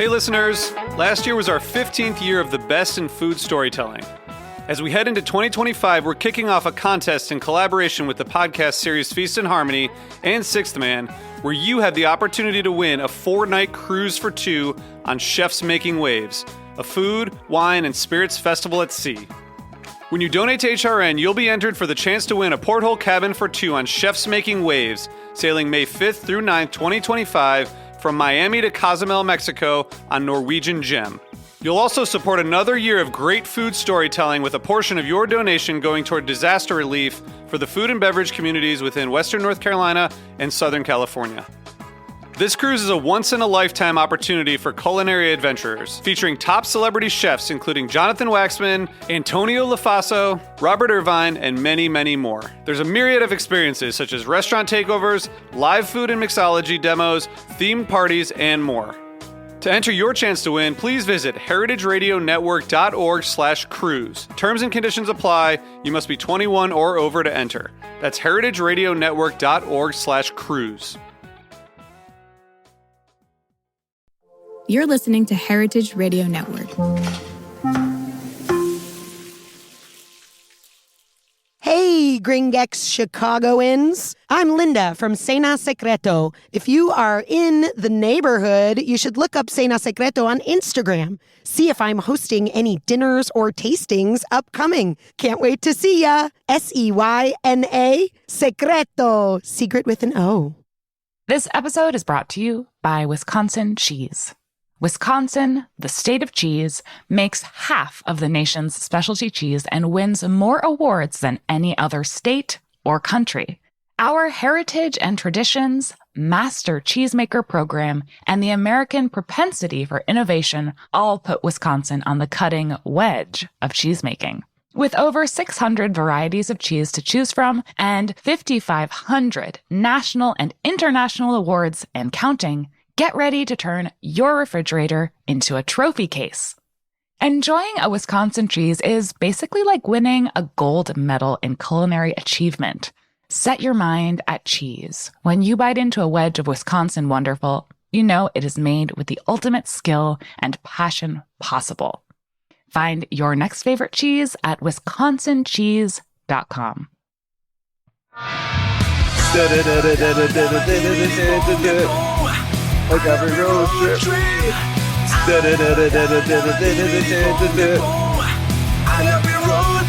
Hey listeners, last year was our 15th year of the best in food storytelling. As we head into 2025, we're kicking off a contest in collaboration with the podcast series Feast and Harmony and Sixth Man, where you have the opportunity to win a 4-night cruise for 2 on Chefs Making Waves, a food, wine, and spirits festival at sea. When you donate to HRN, you'll be entered for the chance to win a porthole cabin for 2 on Chefs Making Waves, sailing May 5th through 9th, 2025, from Miami to Cozumel, Mexico on Norwegian Gem. You'll also support another year of great food storytelling with a portion of your donation going toward disaster relief for the food and beverage communities within Western North Carolina and Southern California. This cruise is a once-in-a-lifetime opportunity for culinary adventurers, featuring top celebrity chefs including Jonathan Waxman, Antonio Lafaso, Robert Irvine, and many, many more. There's a myriad of experiences such as restaurant takeovers, live food and mixology demos, themed parties, and more. To enter your chance to win, please visit heritageradionetwork.org/cruise. Terms and conditions apply. You must be 21 or over to enter. That's heritageradionetwork.org/cruise. You're listening to Heritage Radio Network. Hey, Gringex Chicagoans. I'm Linda from Cena Secreto. If you are in the neighborhood, you should look up Cena Secreto on Instagram. See if I'm hosting any dinners or tastings upcoming. Can't wait to see ya. SEYNA Secreto. Secret with an O. This episode is brought to you by Wisconsin Cheese. Wisconsin, the state of cheese, makes half of the nation's specialty cheese and wins more awards than any other state or country. Our heritage and traditions, master cheesemaker program, and the American propensity for innovation all put Wisconsin on the cutting wedge of cheesemaking. With over 600 varieties of cheese to choose from and 5,500 national and international awards and counting, get ready to turn your refrigerator into a trophy case. Enjoying a Wisconsin cheese is basically like winning a gold medal in culinary achievement. Set your mind at cheese. When you bite into a wedge of Wisconsin Wonderful, you know it is made with the ultimate skill and passion possible. Find your next favorite cheese at wisconsincheese.com. Agave road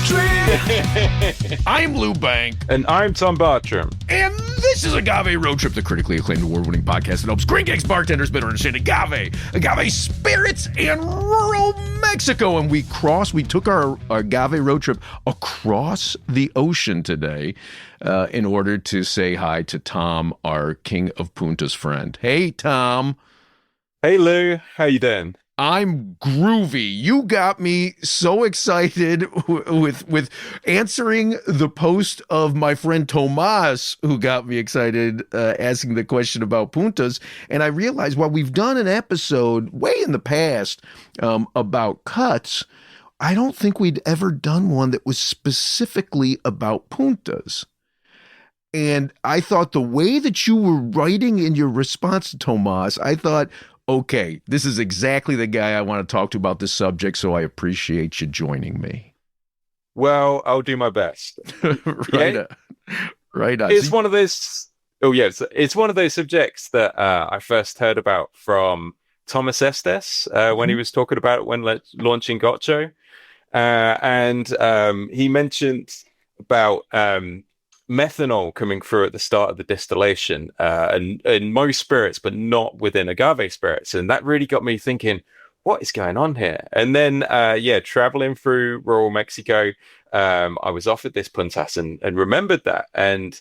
trip. I'm Lou Bank. And I'm Tom Bartram. And this is Agave Road Trip, the critically acclaimed award-winning podcast that helps Green Cakes bartenders better understand agave spirits, and rural Mexico. And we took our Agave Road Trip across the ocean today in order to say hi to Tom, our King of Puntas friend. Hey, Tom. Hey, Lou. How you doing? I'm groovy. You got me so excited with answering the post of my friend Tomas, who got me excited asking the question about Puntas. And I realized while we've done an episode way in the past about cuts, I don't think we'd ever done one that was specifically about Puntas. And I thought the way that you were writing in your response to Tomas, I thought, okay, this is exactly the guy I want to talk to about this subject, so I appreciate you joining me. Well, I'll do my best. Right on. It's one of those. Oh yes, it's one of those subjects that I first heard about from Thomas Estes when he was talking about it when launching Gotcho, and he mentioned about methanol coming through at the start of the distillation and in most spirits, but not within agave spirits. And that really got me thinking, what is going on here? And then, traveling through rural Mexico, I was offered this puntas and remembered that. And,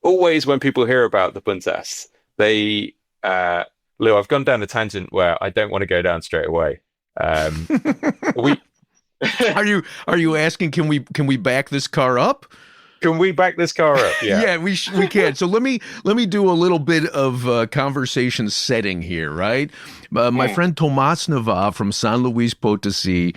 always when people hear about the puntas, Lou, I've gone down a tangent where I don't want to go down straight away. Are you asking, can we back this car up? Can we back this car up? Yeah, we can. So let me do a little bit of conversation setting here, right? My friend Tomas Nava from San Luis Potosi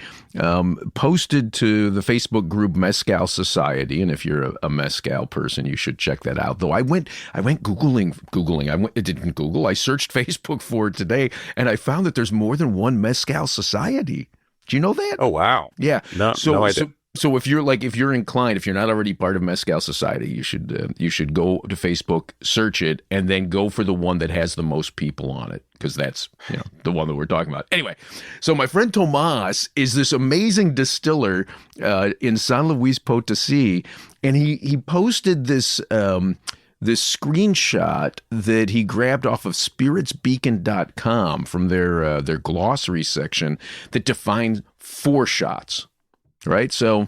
posted to the Facebook group Mezcal Society, and if you're a mezcal person, you should check that out. Though I went googling. It didn't Google. I searched Facebook for it today, and I found that there's more than one Mezcal Society. Do you know that? Oh wow! Yeah. No idea. So if you're inclined, if you're not already part of Mezcal Society, you should go to Facebook, search it, and then go for the one that has the most people on it, because that's the one that we're talking about. Anyway, so my friend Tomas is this amazing distiller in San Luis Potosi, and he posted this screenshot that he grabbed off of spiritsbeacon.com from their glossary section that defines 4 shots. Right? So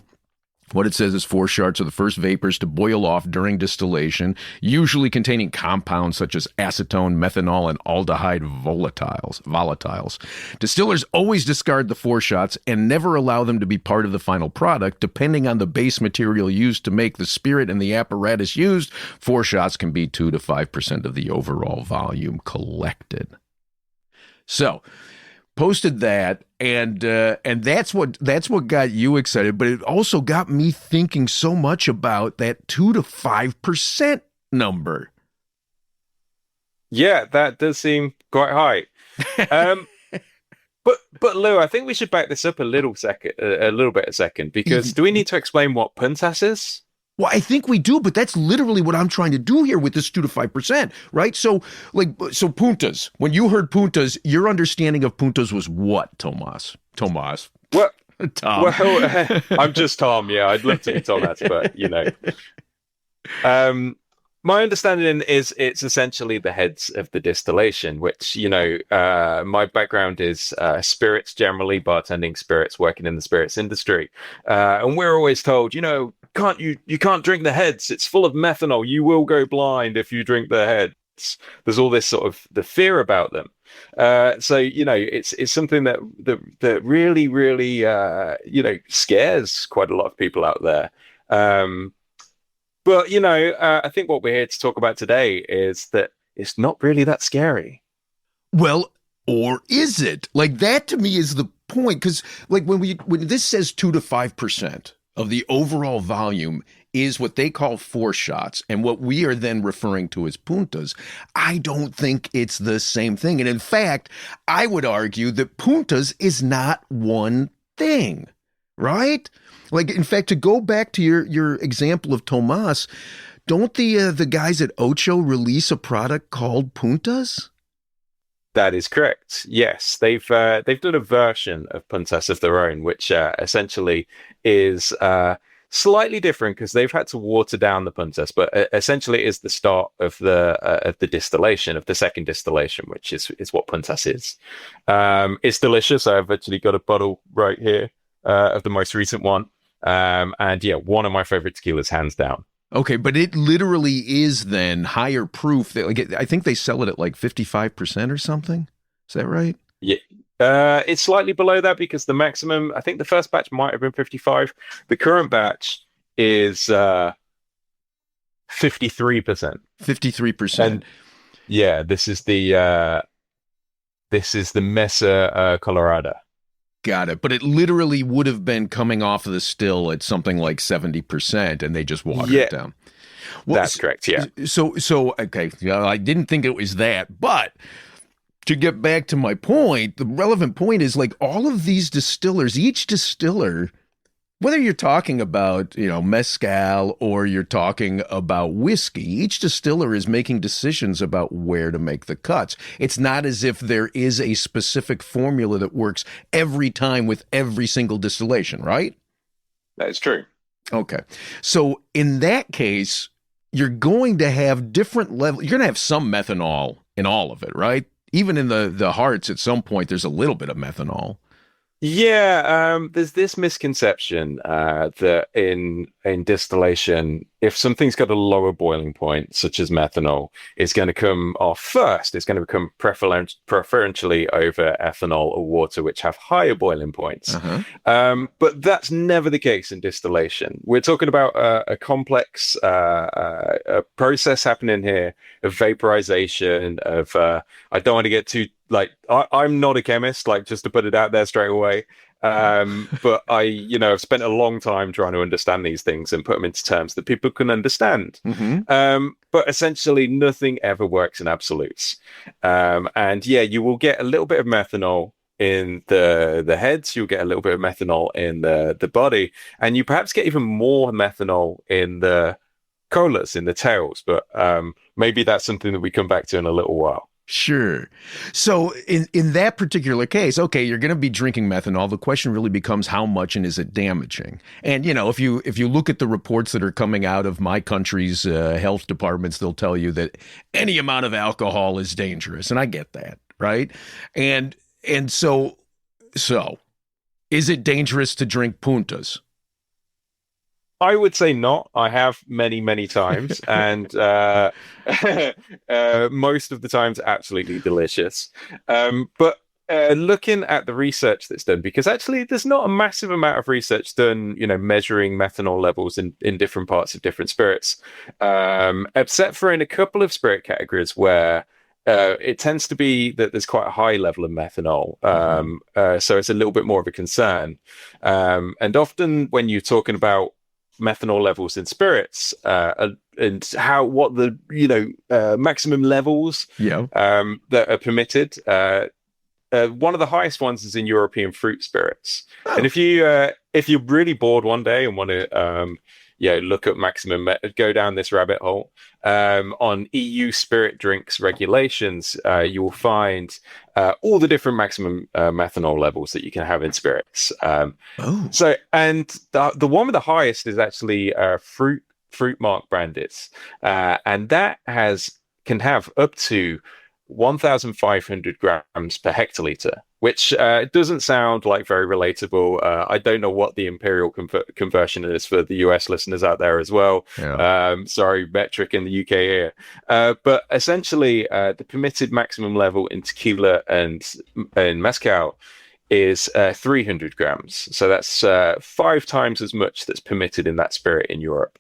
what it says is 4 shots are the first vapors to boil off during distillation, usually containing compounds such as acetone, methanol, and aldehyde volatiles. Distillers always discard the 4 shots and never allow them to be part of the final product. Depending on the base material used to make the spirit and the apparatus used, 4 shots can be 2 to 5% of the overall volume collected. So posted that, and that's what got you excited, but it also got me thinking so much about that 2 to 5% number. Yeah, that does seem quite high. But Lou, I think we should back this up a little bit, because do we need to explain what Puntas is? Well, I think we do, but that's literally what I'm trying to do here with this 2 to 5%, right? So Puntas, when you heard Puntas, your understanding of Puntas was what, Tomas? Well, Tom. Well, I'm just Tom. Yeah, I'd love to be Thomas, but my understanding is it's essentially the heads of the distillation, which, my background is spirits generally, bartending spirits, working in the spirits industry. And we're always told, you can't drink the heads. It's full of methanol. You will go blind if you drink the heads. There's all this sort of the fear about them. So it's something that really, really, scares quite a lot of people out there. But, I think what we're here to talk about today is that it's not really that scary. Well, or is it? Like, that to me is the point. Because, like, when this says 2 to 5% of the overall volume is what they call 4 shots, and what we are then referring to as puntas, I don't think it's the same thing. And in fact, I would argue that puntas is not one thing, right? Like, in fact, to go back to your example of Tomas, don't the guys at Ocho release a product called Puntas? That is correct. Yes, they've done a version of Puntas of their own, which essentially is slightly different because they've had to water down the Puntas, but essentially it is the start of the distillation, of the second distillation, which is what Puntas is. It's delicious. I've actually got a bottle right here of the most recent one. And yeah, one of my favorite tequilas, hands down. Okay, but it literally is then higher proof. I think they sell it at like 55% or something. Is that right? Yeah. It's slightly below that because the maximum, I think the first batch might have been 55. The current batch is 53%. 53%. And yeah, this is the Mesa Colorado. Got it. But it literally would have been coming off of the still at something like 70%, and they just watered it down. Well, that's correct, yeah. So okay, I didn't think it was that, but to get back to my point, the relevant point is, like, all of these distillers, each distiller, whether you're talking about, mezcal or you're talking about whiskey, each distiller is making decisions about where to make the cuts. It's not as if there is a specific formula that works every time with every single distillation, right? That is true. Okay. So in that case, you're going to have different levels. You're going to have some methanol in all of it, right? Even in the hearts, at some point, there's a little bit of methanol. Yeah, there's this misconception that in distillation, if something's got a lower boiling point, such as methanol, it's going to come off first. It's going to become preferentially over ethanol or water, which have higher boiling points. But that's never the case in distillation. We're talking about a complex a process happening here of vaporization, of I don't want to get too, like, I'm not a chemist, like, just to put it out there straight away. But I've spent a long time trying to understand these things and put them into terms that people can understand. But essentially, nothing ever works in absolutes. And yeah, you will get a little bit of methanol in the heads, you'll get a little bit of methanol in the body, and you perhaps get even more methanol in the colas, in the tails. But maybe that's something that we come back to in a little while. Sure. So in that particular case, okay, you're going to be drinking methanol. The question really becomes how much and is it damaging? And if you look at the reports that are coming out of my country's health departments, they'll tell you that any amount of alcohol is dangerous, and I get that, right? And so is it dangerous to drink Puntas? I would say not. I have many, many times, and most of the times absolutely delicious. But looking at the research that's done, because actually there's not a massive amount of research done, measuring methanol levels in different parts of different spirits, except for in a couple of spirit categories where it tends to be that there's quite a high level of methanol. So it's a little bit more of a concern. And often when you're talking about methanol levels in spirits and what the maximum levels that are permitted, one of the highest ones is in European fruit spirits. And if you're really bored one day and want to look at maximum, go down this rabbit hole on EU spirit drinks regulations, you will find all the different maximum methanol levels that you can have in spirits. So, and the one with the highest is actually fruit mark branded, and that can have up to 1,500 grams per hectoliter, which doesn't sound like very relatable. I don't know what the imperial conversion is for the US listeners out there as well. Sorry, metric in the UK here. But essentially, the permitted maximum level in tequila and in mezcal is 300 grams. So that's 5 times as much that's permitted in that spirit in Europe.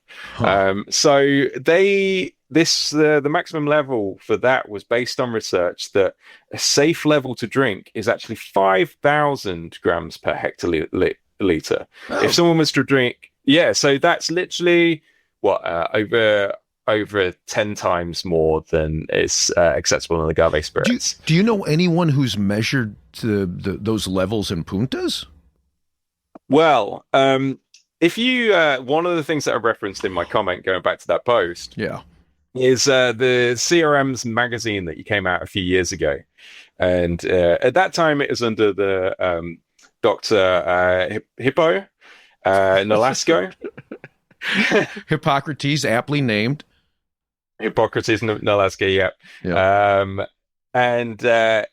So the maximum level for that was based on research that a safe level to drink is actually 5,000 grams per hectoliter. If someone was to drink, so that's literally over 10 times more than is acceptable in agave spirits. Do you know anyone who's measured those levels in Puntas? Well, if you one of the things that I referenced in my comment going back to that post, is the CRM's magazine that came out a few years ago, and at that time it was under the Dr. Hippo Nolasco. Hippocrates, aptly named. Hippocrates Nolasco, yeah. And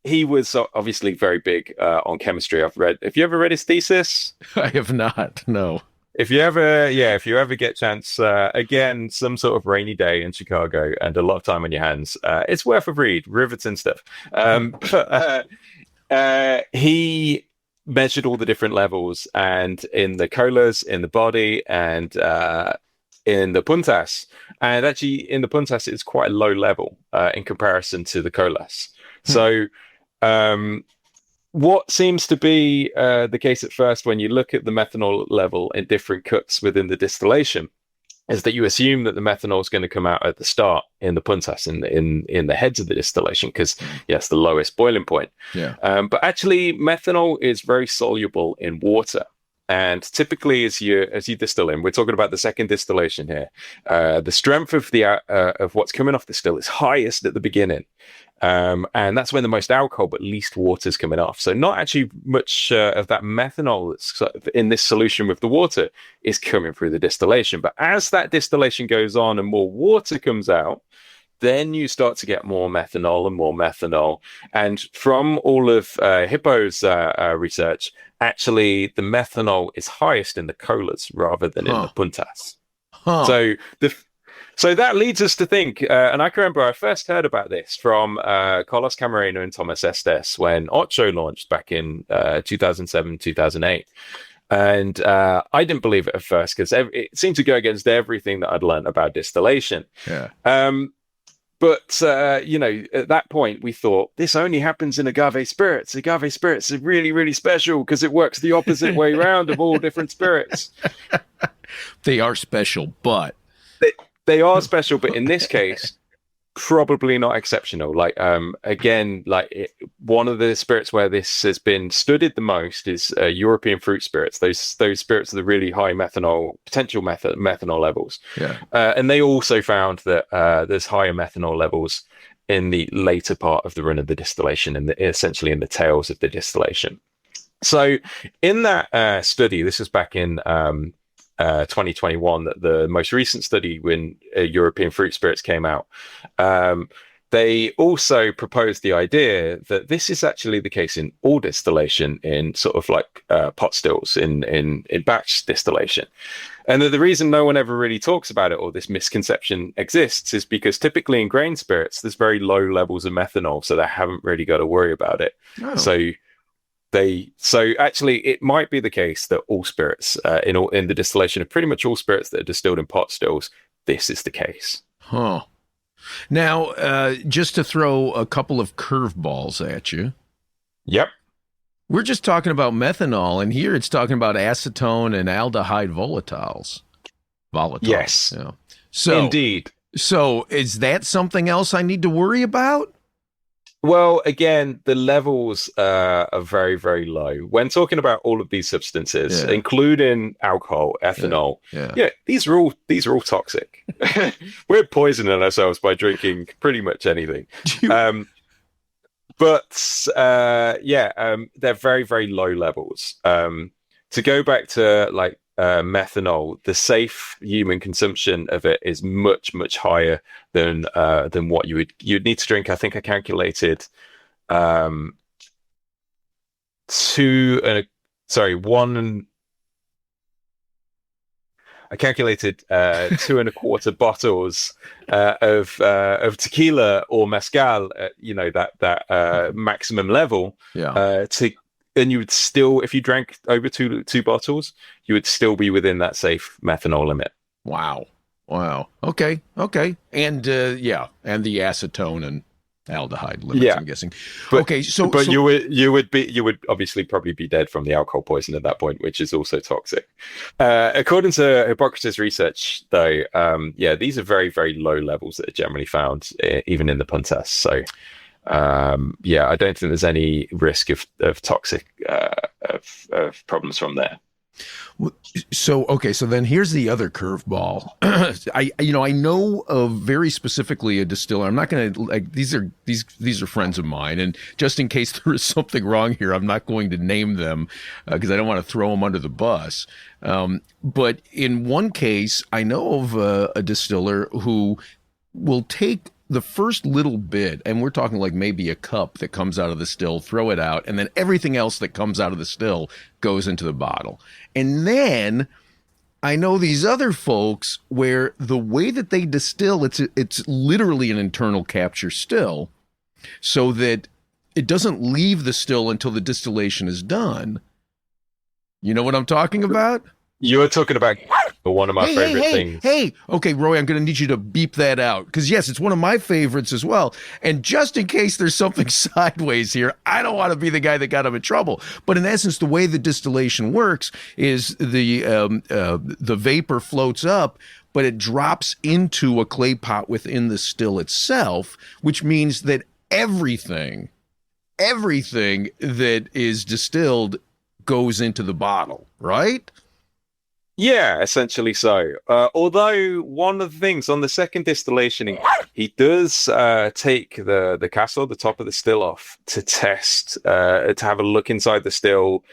he was obviously very big on chemistry. Have you ever read his thesis? I have not, no. If you ever get a chance, again, some sort of rainy day in Chicago and a lot of time on your hands, it's worth a read, riveting stuff. He measured all the different levels, and in the colas, in the body, and in the puntas. And actually, in the puntas, it's quite a low level in comparison to the colas. So, what seems to be the case at first when you look at the methanol level in different cuts within the distillation is that you assume that the methanol is going to come out at the start in the puntas, in the heads of the distillation, because yes, the lowest boiling point. But actually, methanol is very soluble in water. And typically, as you distill in, we're talking about the second distillation here. The strength of of what's coming off the still is highest at the beginning, and that's when the most alcohol but least water is coming off. So not actually much of that methanol that's in this solution with the water is coming through the distillation. But as that distillation goes on and more water comes out, then you start to get more methanol and more methanol. And from all of Hippo's research, actually the methanol is highest in the colas rather than in the puntas. Huh. So that leads us to think, and I can remember I first heard about this from Carlos Camarena and Thomas Estes when Ocho launched back in 2007, 2008. And I didn't believe it at first because it seemed to go against everything that I'd learned about distillation. Yeah. But at that point, we thought this only happens in agave spirits. Agave spirits are really, really special because it works the opposite way around of all different spirits. They are special, but They are special, but in this case, probably not exceptional. Like, again, one of the spirits where this has been studied the most is European fruit spirits. Those spirits are the really high potential methanol levels. yeah. And they also found that there's higher methanol levels in the later part of the run of the distillation, and essentially in the tails of the distillation. So in that study, this was back in 2021, that the most recent study when European fruit spirits came out, they also proposed the idea that this is actually the case in all distillation in sort of like pot stills in batch distillation. And that the reason no one ever really talks about it, or this misconception exists, is because typically in grain spirits, there's very low levels of methanol, so they haven't really got to worry about it. Oh. So actually, it might be the case that all spirits in the distillation of pretty much all spirits that are distilled in pot stills, this is the case. Huh. Now, just to throw a couple of curveballs at you. Yep. We're just talking about methanol, and here it's talking about acetone and aldehyde volatiles. Yes. Yeah. So, indeed. So is that something else I need to worry about? Well, again, the levels are very, very low. When talking about all of these substances, including alcohol, ethanol, these are all toxic. We're poisoning ourselves by drinking pretty much anything. They're very, very low levels. To go back to like methanol, the safe human consumption of it is much, much higher than what you'd need to drink. I think I calculated I calculated 2.25 bottles of tequila or mezcal at, that maximum level. And you would still, if you drank over two bottles, you would still be within that safe methanol limit. Wow. Okay. And and the acetone and aldehyde limits, I'm guessing. But you would obviously probably be dead from the alcohol poison at that point, which is also toxic. According to Hippocrates research, though, these are very, very low levels that are generally found even in the Puntas. So I don't think there's any risk of toxic of problems from there. So then here's the other curveball. I know of very specifically a distiller. I'm not going to these are friends of mine, and just in case there is something wrong here, I'm not going to name them because I don't want to throw them under the bus. But in one case, I know of a distiller who will take the first little bit, and we're talking like maybe a cup that comes out of the still, throw it out, and then everything else that comes out of the still goes into the bottle. And then I know these other folks where the way that they distill, it's literally an internal capture still, so that it doesn't leave the still until the distillation is done. You know what I'm talking about? You were talking about one of my favorite things. Okay, Roy, I'm going to need you to beep that out. Because, yes, it's one of my favorites as well. And just in case there's something sideways here, I don't want to be the guy that got him in trouble. But in essence, the way the distillation works is the vapor floats up, but it drops into a clay pot within the still itself, which means that everything that is distilled goes into the bottle, right? Yeah, essentially so. Although one of the things on the second distillation, he does take the castle, the top of the still off to test, to have a look inside the still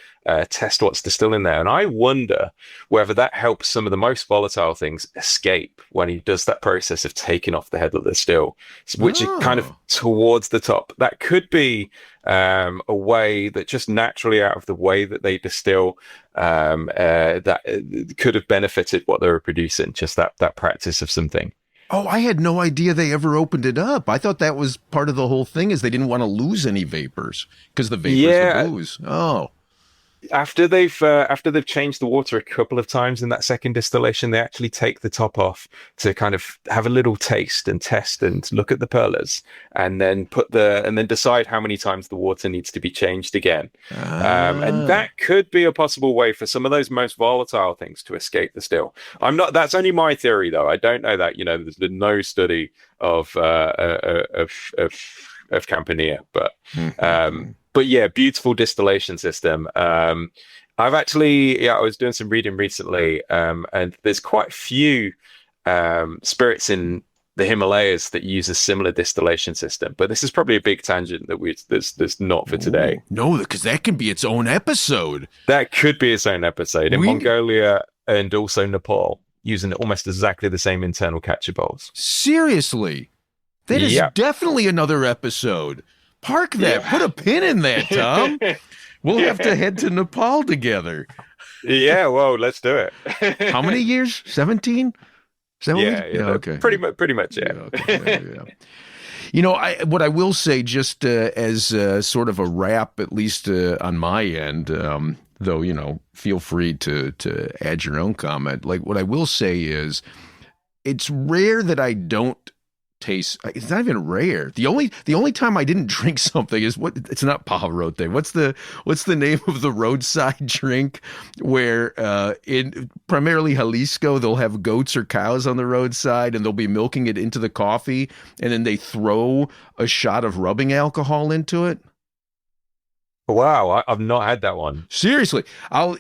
test what's distilled in there. And I wonder whether that helps some of the most volatile things escape when he does that process of taking off the head of the still, which is kind of towards the top. That could be a way that just naturally out of the way that they distill, that could have benefited what they were producing, just that practice of something. Oh, I had no idea they ever opened it up. I thought that was part of the whole thing, is they didn't want to lose any vapors because the vapors would lose. Oh. After they've changed the water a couple of times in that second distillation, they actually take the top off to kind of have a little taste and test and look at the perlers, and then decide how many times the water needs to be changed again. And that could be a possible way for some of those most volatile things to escape the still. That's only my theory though. I don't know that, there's been no study of Campania, but yeah, beautiful distillation system. I was doing some reading recently, and there's quite a few spirits in the Himalayas that use a similar distillation system. But this is probably a big tangent that's not for today. No, because that can be its own episode. That could be its own episode. In Mongolia and also Nepal, using almost exactly the same internal catcher bowls. Seriously? That is definitely another episode. Park that. Put a pin in that, Tom. We'll have to head to Nepal together. Yeah, well, let's do it. How many years? 17? Yeah, okay. Pretty much, yeah. Okay. What I will say, just as sort of a wrap, at least on my end, though, feel free to add your own comment. Like, what I will say is, it's rare that I don't taste. It's not even rare. The only time I didn't drink something is it's not Pavarotti. What's the name of the roadside drink where in primarily Jalisco they'll have goats or cows on the roadside and they'll be milking it into the coffee and then they throw a shot of rubbing alcohol into it? Wow, I've not had that one. Seriously. I'll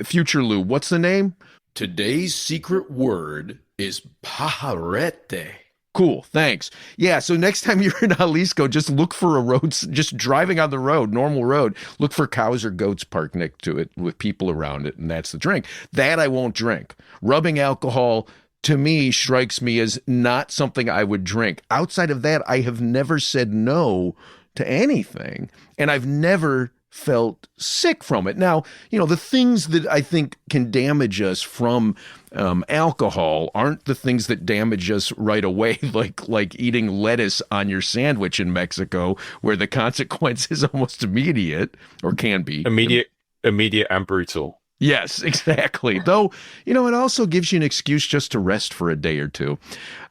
Future Lou, what's the name? Today's secret word is pajarete. Cool, thanks. Yeah, so next time you're in Jalisco, just look for a road, just driving on the road, normal road, look for cows or goats parked next to it with people around it, and that's the drink. That I won't drink. Rubbing alcohol, to me, strikes me as not something I would drink. Outside of that, I have never said no to anything, and I've never felt sick from it. Now, the things that I think can damage us from alcohol aren't the things that damage us right away, like eating lettuce on your sandwich in Mexico, where the consequence is almost immediate, or can be. Immediate and brutal. Yes, exactly. Though, it also gives you an excuse just to rest for a day or two.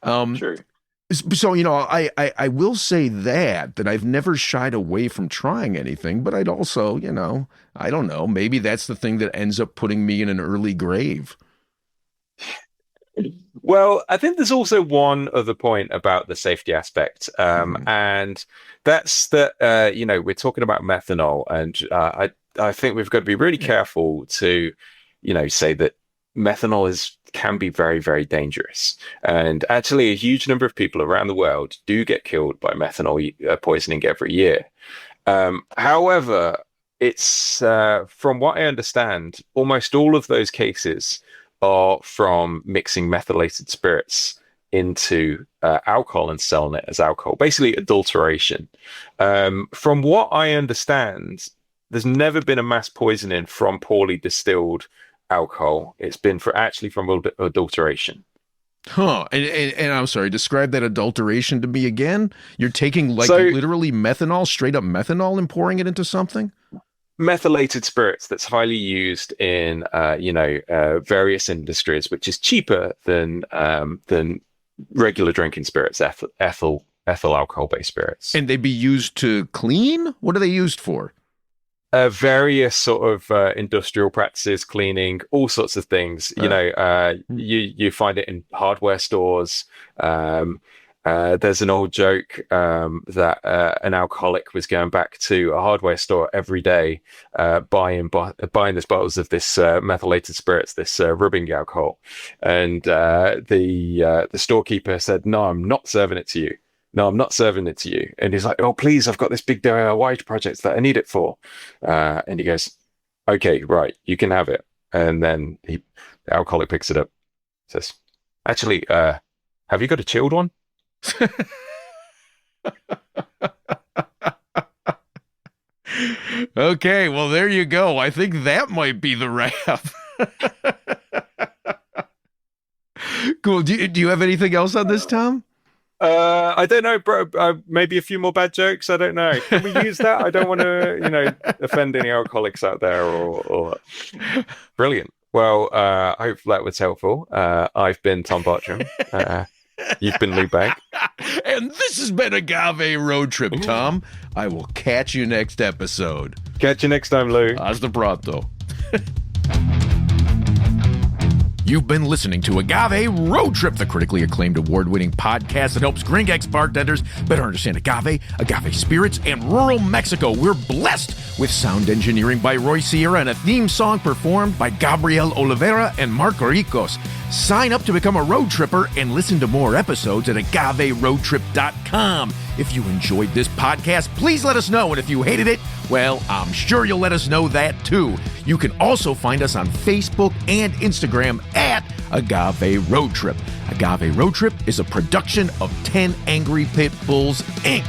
True. So, I will say that I've never shied away from trying anything, but I'd also, I don't know, maybe that's the thing that ends up putting me in an early grave. Well, I think there's also one other point about the safety aspect, and that's that, we're talking about methanol, and I think we've got to be really careful to, say that methanol can be very, very dangerous. And actually, a huge number of people around the world do get killed by methanol poisoning every year. However, it's from what I understand, almost all of those cases are from mixing methylated spirits into alcohol and selling it as alcohol, basically adulteration. From what I understand, there's never been a mass poisoning from poorly distilled alcohol. It's been from adulteration. Huh. And I'm sorry, describe that adulteration to me again. You're taking literally methanol, straight up methanol, and pouring it into something? Methylated spirits that's highly used in various industries, which is cheaper than regular drinking spirits, ethyl alcohol based spirits. And they'd be used to clean? What are they used for? Various sort of industrial practices, cleaning, all sorts of things. You find it in hardware stores. There's an old joke that an alcoholic was going back to a hardware store every day, buying these bottles of this methylated spirits, this rubbing alcohol, and the storekeeper said, "No, I'm not serving it to you. no, I'm not serving it to you. And he's like, oh, please, I've got this big DIY project that I need it for. And he goes, okay, right, you can have it. And then the alcoholic picks it up, says, actually, have you got a chilled one? Okay, well, there you go. I think that might be the wrap. Cool. Do you have anything else on this, Tom? I don't know, bro. Maybe a few more bad jokes. I don't know. Can we use that? I don't want to, offend any alcoholics out there or... Brilliant. Well, I hope that was helpful. I've been Tom Bartram. You've been Lou Bank. And this has been Agave Road Trip, Tom. I will catch you next episode. Catch you next time, Lou. Hasta pronto. You've been listening to Agave Road Trip, the critically acclaimed award-winning podcast that helps Gringex bartenders better understand agave spirits, and rural Mexico. We're blessed with sound engineering by Roy Sierra and a theme song performed by Gabriel Oliveira and Marco Ricos. Sign up to become a road tripper and listen to more episodes at agaveroadtrip.com. If you enjoyed this podcast, please let us know. And if you hated it, well, I'm sure you'll let us know that too. You can also find us on Facebook and Instagram at Agave Road Trip. Agave Road Trip is a production of 10 Angry Pit Bulls, Inc.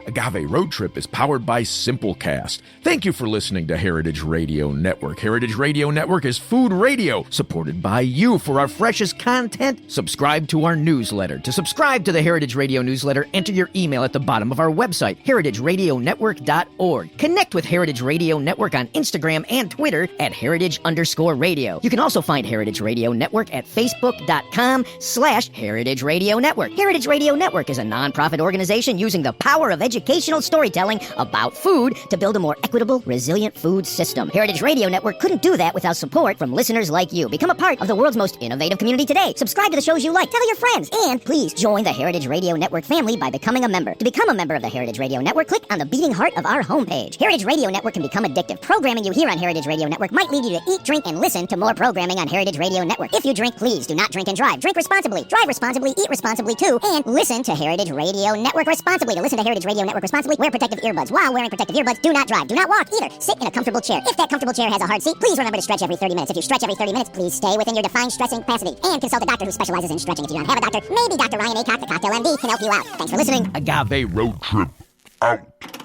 Agave Road Trip is powered by Simplecast. Thank you for listening to Heritage Radio Network. Heritage Radio Network is food radio supported by you. For our freshest content, subscribe to our newsletter. To subscribe to the Heritage Radio newsletter, enter your email at the bottom of our website, heritageradionetwork.org. Connect with Heritage Radio Network on Instagram and Twitter at heritage_radio. You can also find Heritage Radio Network at facebook.com/Heritage Radio Network. Heritage Radio Network is a nonprofit organization using the power of educational storytelling about food to build a more equitable, resilient food system. Heritage Radio Network couldn't do that without support from listeners like you. Become a part of the world's most innovative community today. Subscribe to the shows you like. Tell your friends. And please join the Heritage Radio Network family by becoming a member. To become a member of the Heritage Radio Network, click on the beating heart of our homepage. Heritage Radio Network can become addictive. Programming you hear on Heritage Radio Network might lead you to eat, drink, and listen to more programming on Heritage Radio Network. If you drink, please do not drink and drive. Drink responsibly. Drive responsibly. Eat responsibly too. And listen to Heritage Radio Network responsibly. To listen to Heritage Radio Network responsibly, wear protective earbuds. While wearing protective earbuds, do not drive. Do not walk either. Sit in a comfortable chair. If that comfortable chair has a hard seat, please remember to stretch every 30 minutes. If you stretch every 30 minutes, please stay within your defined stressing capacity. And consult a doctor who specializes in stretching. If you don't have a doctor, maybe Dr. Ryan Acock, the Cocktail MD, can help you out. Thanks for listening. Agave Road Trip out.